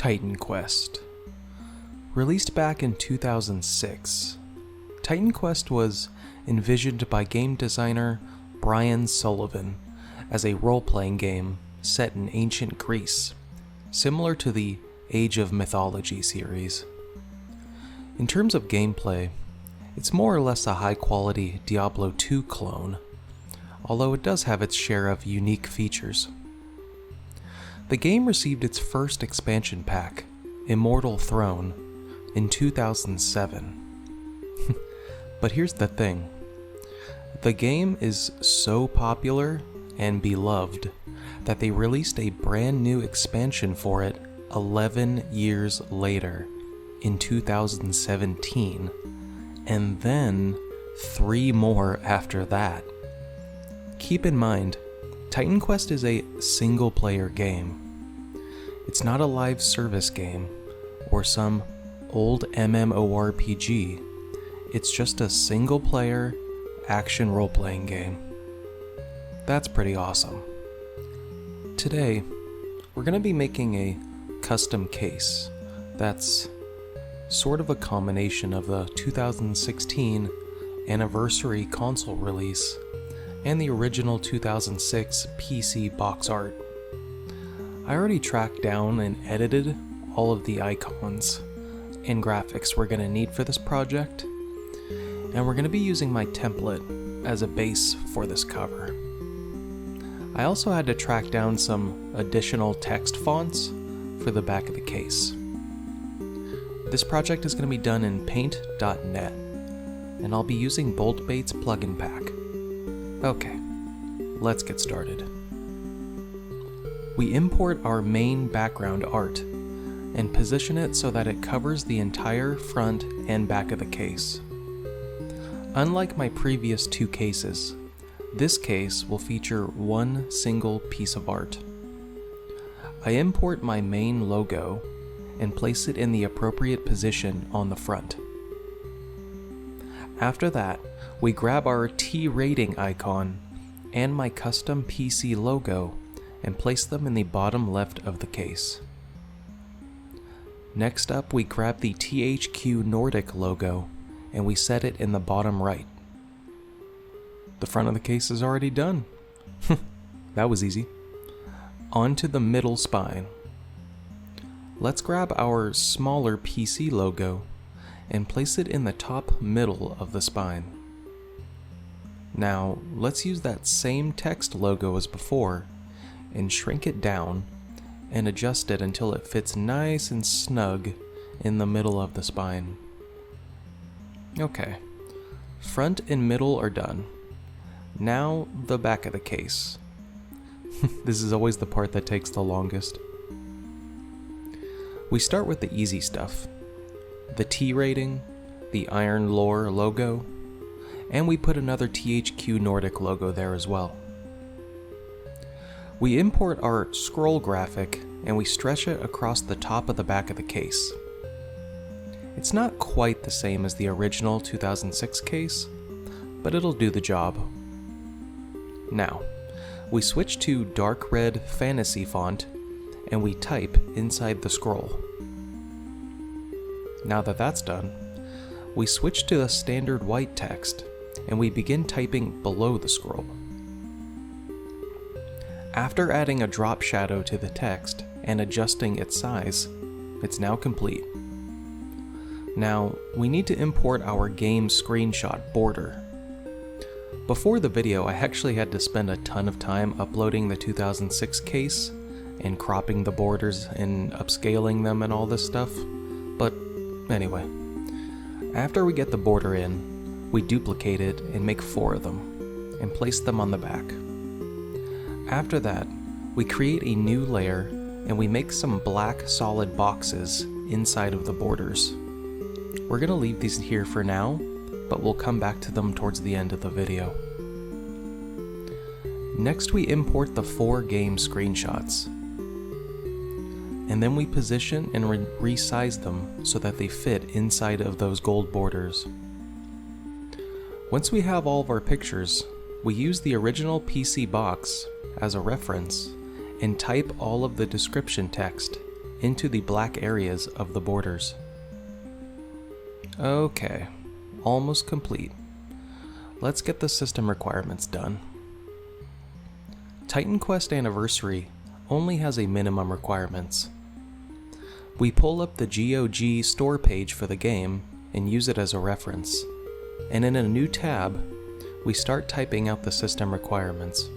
Titan Quest. Released back in 2006, Titan Quest was envisioned by game designer Brian Sullivan as a role-playing game set in ancient Greece, similar to the Age of Mythology series. In terms of gameplay, it's more or less a high-quality Diablo 2 clone, although it does have its share of unique features. The game received its first expansion pack, Immortal Throne, in 2007. But here's the thing. The game is so popular and beloved that they released a brand new expansion for it 11 years later, in 2017, and then 3 more after that. Keep in mind, Titan Quest is a single-player game. It's not a live service game or some old MMORPG. It's just a single-player action role-playing game. That's pretty awesome. Today, we're going to be making a custom case that's sort of a combination of the 2016 anniversary console release and the original 2006 PC box art. I already tracked down and edited all of the icons and graphics we're going to need for this project, and we're going to be using my template as a base for this cover. I also had to track down some additional text fonts for the back of the case. This project is going to be done in Paint.net, and I'll be using Boltbait's plugin pack. Okay, let's get started. We import our main background art and position it so that it covers the entire front and back of the case. Unlike my previous 2 cases, this case will feature one single piece of art. I import my main logo and place it in the appropriate position on the front. After that, we grab our T rating icon and my custom PC logo and place them in the bottom left of the case. Next up, we grab the THQ Nordic logo and we set it in the bottom right. The front of the case is already done. That was easy. On to the middle spine. Let's grab our smaller PC logo and place it in the top middle of the spine. Now, let's use that same text logo as before and shrink it down and adjust it until it fits nice and snug in the middle of the spine. Okay, front and middle are done. Now the back of the case. This is always the part that takes the longest. We start with the easy stuff. The T rating, the Iron Lore logo, and we put another THQ Nordic logo there as well. We import our scroll graphic and we stretch it across the top of the back of the case. It's not quite the same as the original 2006 case, but it'll do the job. Now, we switch to dark red fantasy font and we type inside the scroll. Now that that's done, we switch to the standard white text and we begin typing below the scroll. After adding a drop shadow to the text and adjusting its size, it's now complete. Now, we need to import our game screenshot border. Before the video, I actually had to spend a ton of time uploading the 2006 case and cropping the borders and upscaling them and all this stuff, but anyway. After we get the border in, we duplicate it and make 4 of them, and place them on the back. After that, we create a new layer and we make some black solid boxes inside of the borders. We're going to leave these here for now, but we'll come back to them towards the end of the video. Next, we import the 4 game screenshots, and then we position and resize them so that they fit inside of those gold borders. Once we have all of our pictures, we use the original PC box as a reference and type all of the description text into the black areas of the borders. Okay, almost complete. Let's get the system requirements done. Titan Quest Anniversary only has a minimum requirements. We pull up the GOG store page for the game and use it as a reference, and in a new tab, we start typing out the system requirements.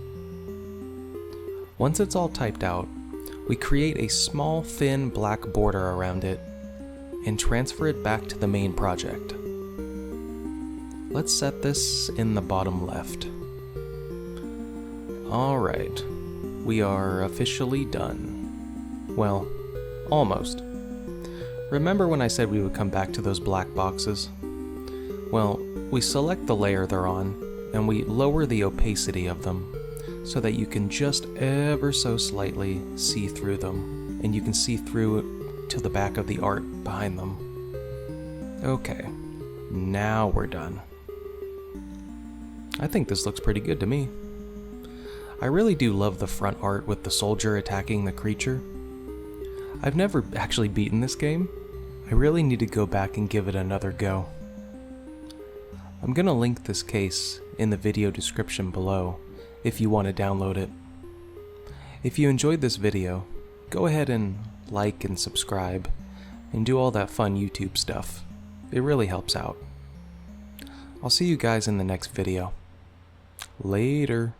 Once it's all typed out, we create a small thin black border around it and transfer it back to the main project. Let's set this in the bottom left. Alright, we are officially done. Well, almost. Remember when I said we would come back to those black boxes? Well, we select the layer they're on, and we lower the opacity of them, so that you can just ever so slightly see through them, and you can see through to the back of the art behind them. Okay, now we're done. I think this looks pretty good to me. I really do love the front art with the soldier attacking the creature. I've never actually beaten this game. I really need to go back and give it another go. I'm gonna link this case in the video description below if you want to download it. If you enjoyed this video, go ahead and like and subscribe and do all that fun YouTube stuff. It really helps out. I'll see you guys in the next video. Later.